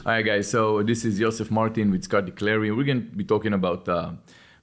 All right, guys. So this is Yosef Martin with Scott DeClary. We're going to be talking about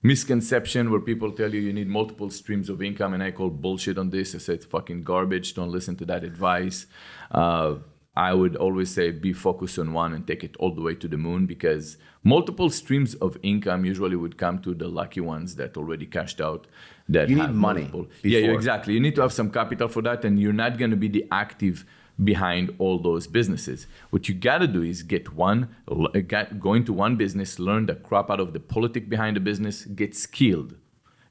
misconception where people tell you need multiple streams of income, and I call bullshit on this. I say it's fucking garbage. Don't listen to that advice. I would always say be focused on one and take it all the way to the moon, because multiple streams of income usually would come to the lucky ones that already cashed out. That you have need money. Yeah, exactly. You need to have some capital for that, and you're not going to be the active behind all those businesses. What you got to do is go into one business, learn the crap out of the politics behind the business, get skilled.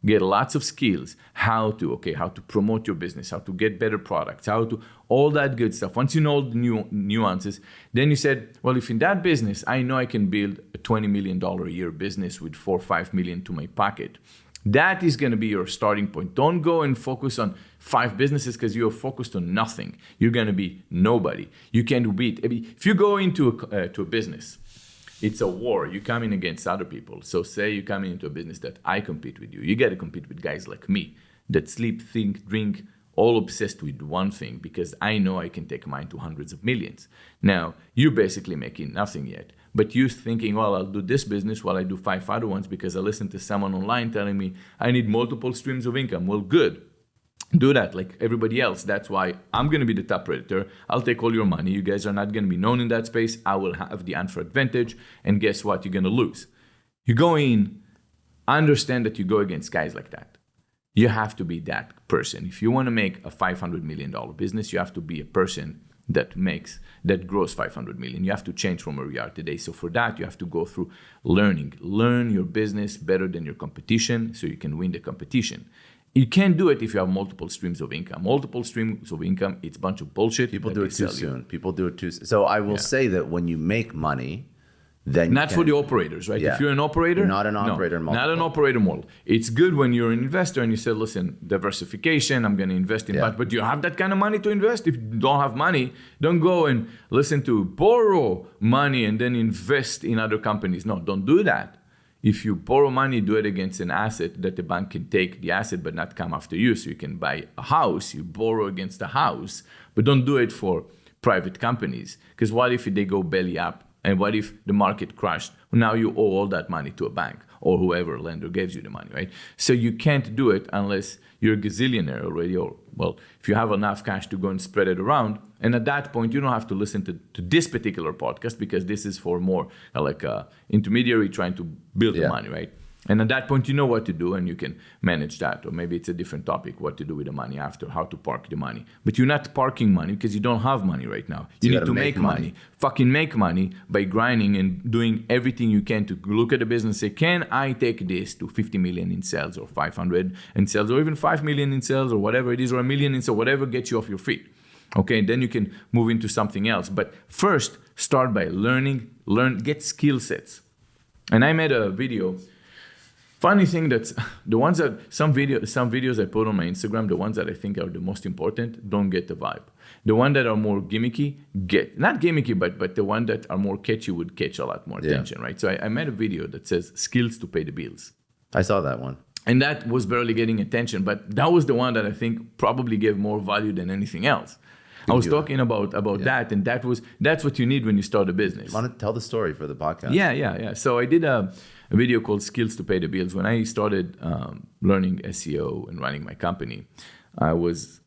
Get lots of skills, how to promote your business, how to get better products, all that good stuff. Once you know all the nuances, then you said, well, if in that business, I know I can build a $20 million a year business with $4 or $5 million to my pocket. That is going to be your starting point. Don't go and focus on 5 businesses because you're focused on nothing. You're going to be nobody. You can't beat. If you go into to a business, it's a war. You come in against other people. So say you come into a business that I compete with you. You got to compete with guys like me that sleep, think, drink, all obsessed with one thing, because I know I can take mine to hundreds of millions. Now, you're basically making nothing yet. But you're thinking, well, I'll do this business while I do 5 other ones because I listened to someone online telling me I need multiple streams of income. Well, good. Do that like everybody else. That's why I'm going to be the top predator. I'll take all your money. You guys are not going to be known in that space. I will have the unfair advantage. And guess what? You're going to lose. You go in, understand that you go against guys like that. You have to be that person. If you want to make a $500 million business, you have to be a person that grows 500 million. You have to change from where you are today. So for that, you have to go through learning. Learn your business better than your competition so you can win the competition. You can't do it if you have multiple streams of income. Multiple streams of income, it's a bunch of bullshit. People do it too soon. People do it too soon. So I will say that when you make money, then not for the operators, right? Yeah. If you're an operator, you're not an operator model. Not an operator model. It's good when you're an investor and you say, listen, diversification, I'm going to invest in that. But you have that kind of money to invest. If you don't have money, don't go and listen to borrow money and then invest in other companies. No, don't do that. If you borrow money, do it against an asset that the bank can take the asset but not come after you. So you can buy a house, you borrow against a house, but don't do it for private companies. Because what if they go belly up? And what if the market crashed? Now you owe all that money to a bank or whoever lender gives you the money, right? So you can't do it unless you're a gazillionaire already, or, well, if you have enough cash to go and spread it around. And at that point, you don't have to listen to this particular podcast, because this is for more like a intermediary trying to build the money, right? And at that point, you know what to do and you can manage that. Or maybe it's a different topic, what to do with the money after, how to park the money. But you're not parking money because you don't have money right now. You need to make money. Fucking make money by grinding and doing everything you can to look at the business and say, can I take this to 50 million in sales or 500 in sales or even 5 million in sales or whatever it is, or a million in sales, whatever gets you off your feet. Okay, then you can move into something else. But first, start by learning, get skill sets. And I made a video. Funny thing, that's the ones that some videos I put on my Instagram, the ones that I think are the most important, don't get the vibe. The one that are more gimmicky not gimmicky, but the one that are more catchy would catch a lot more attention, right? So I made a video that says skills to pay the bills. I saw that one. And that was barely getting attention, but that was the one that I think probably gave more value than anything else. I was talking about that, and that's what you need when you start a business. You want to tell the story for the podcast? Yeah. So I did a video called Skills to Pay the Bills. When I started learning SEO and running my company, I was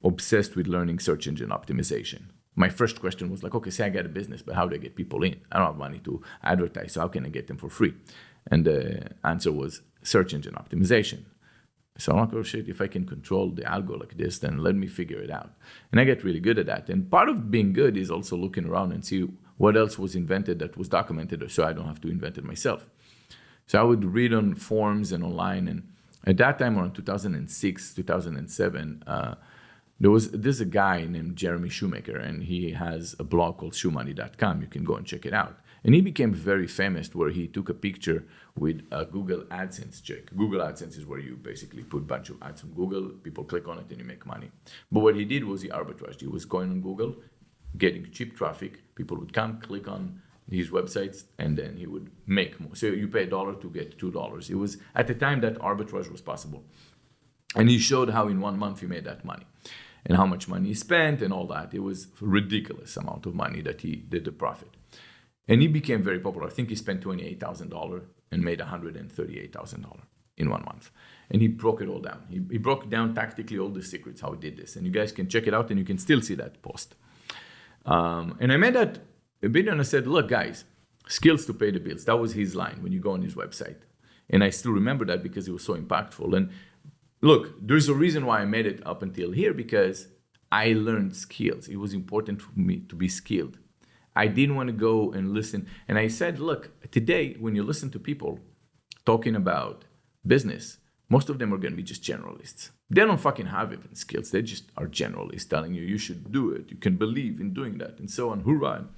obsessed with learning search engine optimization. My first question was like, okay, say I got a business, but how do I get people in? I don't have money to advertise, so how can I get them for free? And the answer was search engine optimization. So I'm like, oh shit, if I can control the algo like this, then let me figure it out. And I get really good at that. And part of being good is also looking around and see what else was invented that was documented, so I don't have to invent it myself. So I would read on forums and online. And at that time, around 2006, 2007, there's a guy named Jeremy Shoemaker, and he has a blog called shoemoney.com. You can go and check it out. And he became very famous where he took a picture with a Google AdSense check. Google AdSense is where you basically put a bunch of ads on Google, people click on it, and you make money. But what he did was he arbitraged. He was going on Google, getting cheap traffic. People would come, click on his websites, and then he would make more. So you pay $1 to get $2. It was, at the time, that arbitrage was possible. And he showed how in 1 month he made that money and how much money he spent and all that. It was a ridiculous amount of money that he did the profit. And he became very popular. I think he spent $28,000 and made $138,000 in 1 month. And he broke it all down. He broke down tactically all the secrets, how he did this. And you guys can check it out and you can still see that post. And I made that video and I said, look, guys, skills to pay the bills. That was his line when you go on his website. And I still remember that because it was so impactful. And look, there's a reason why I made it up until here, because I learned skills. It was important for me to be skilled. I didn't want to go and listen. And I said, look, today, when you listen to people talking about business, most of them are going to be just generalists. They don't fucking have even skills. They just are generalists telling you should do it. You can believe in doing that and so on. Hoorah. And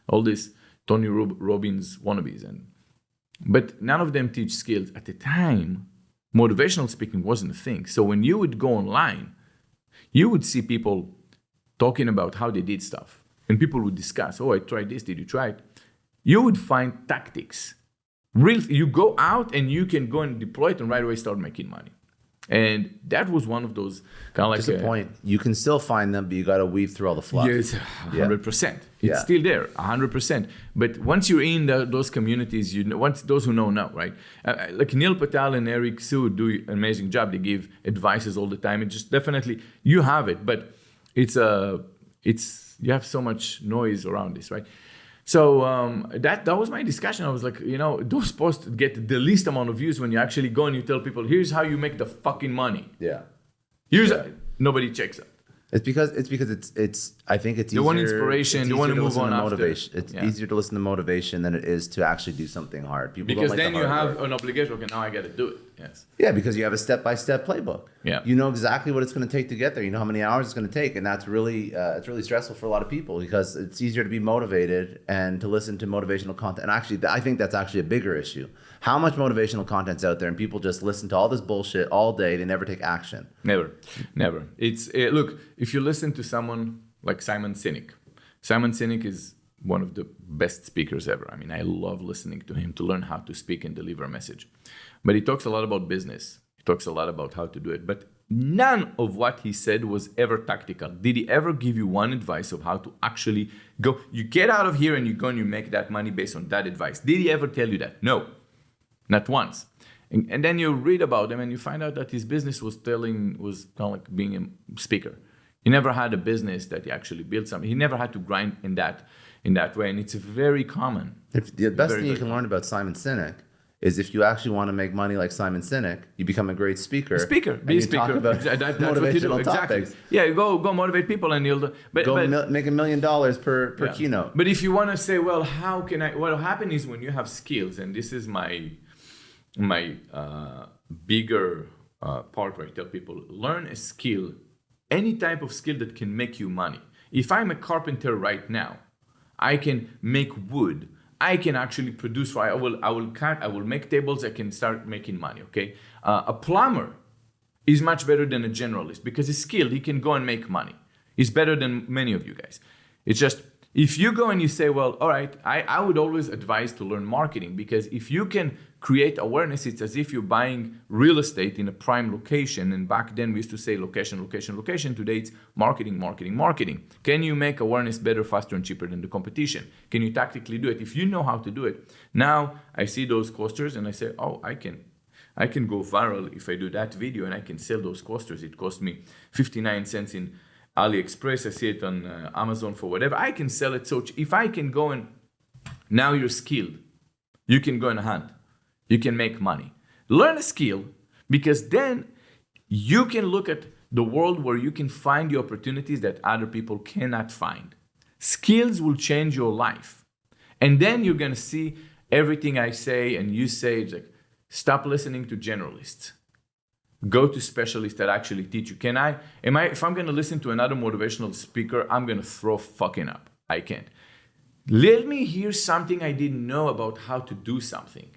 all this Tony Robbins wannabes. But none of them teach skills. At the time, motivational speaking wasn't a thing. So when you would go online, you would see people talking about how they did stuff. And people would discuss, oh, I tried this. Did you try it? You would find tactics. You go out and you can go and deploy it and right away start making money. And that was one of those kind of like... Just a point. You can still find them, but you got to weave through all the fluff. Yes, 100%. It's still there, 100%. But once you're in those communities, once those who know, right? Like Neil Patel and Eric Sue do an amazing job. They give advices all the time. It just definitely, you have it, but you have so much noise around this, right? So that was my discussion. I was like, those posts get the least amount of views when you actually go and you tell people, here's how you make the fucking money. Yeah. Nobody checks it. It's because it's I think it's easier. They want inspiration. They want to move on motivation. It's easier to listen to motivation than it is to actually do something hard. People because don't like then you have an obligation. Okay, now I got to do it. Yes. Yeah, because you have a step-by-step playbook. Yeah. You know exactly what it's going to take to get there. You know how many hours it's going to take, and that's really it's really stressful for a lot of people because it's easier to be motivated and to listen to motivational content. And actually, I think that's actually a bigger issue. How much motivational content's out there, and people just listen to all this bullshit all day. They never take action. Never. It's look. If you listen to someone like Simon Sinek is one of the best speakers ever. I mean, I love listening to him to learn how to speak and deliver a message. But he talks a lot about business. He talks a lot about how to do it. But none of what he said was ever tactical. Did he ever give you one advice of how to actually go? You get out of here and you go and you make that money based on that advice. Did he ever tell you that? No, not once. And then you read about him and you find out that his business was kind of like being a speaker. He never had a business that he actually built something. He never had to grind in that way, and it's very common. The best thing you can learn about Simon Sinek is if you actually want to make money like Simon Sinek, you become a great speaker. Be a speaker. Talk about motivational topics. Exactly. Yeah, go motivate people, and you'll make $1 million per keynote. But if you want to say, well, how can I? What will happen is when you have skills, and this is my bigger part where I tell people, learn a skill. Any type of skill that can make you money. If I'm a carpenter right now, I can make wood. I can actually produce. I will cut. I will make tables. I can start making money. Okay. A plumber is much better than a generalist because he's skilled. He can go and make money. He's better than many of you guys. It's just if you go and you say, well, all right, I would always advise to learn marketing because if you can create awareness, it's as if you're buying real estate in a prime location. And back then we used to say location. Today it's marketing. Can you make awareness better, faster, and cheaper than the competition? Can you tactically do it? If you know how to do it, now I see those coasters and I say, oh, I can go viral if I do that video and I can sell those coasters. It cost me 59 cents in AliExpress. I see it on Amazon for whatever. I can sell it. So if I can go and now you're skilled, you can go and hunt. You can make money. Learn a skill because then you can look at the world where you can find the opportunities that other people cannot find. Skills will change your life. And then you're going to see everything I say and you say, it's like, stop listening to generalists. Go to specialists that actually teach you. If I'm going to listen to another motivational speaker, I'm going to throw fucking up. I can't. Let me hear something I didn't know about how to do something.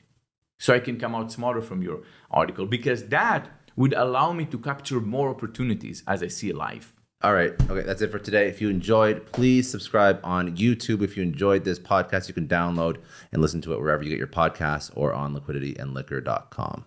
So I can come out smarter from your article because that would allow me to capture more opportunities as I see life. All right. Okay, that's it for today. If you enjoyed, please subscribe on YouTube. If you enjoyed this podcast, you can download and listen to it wherever you get your podcasts or on liquidityandliquor.com.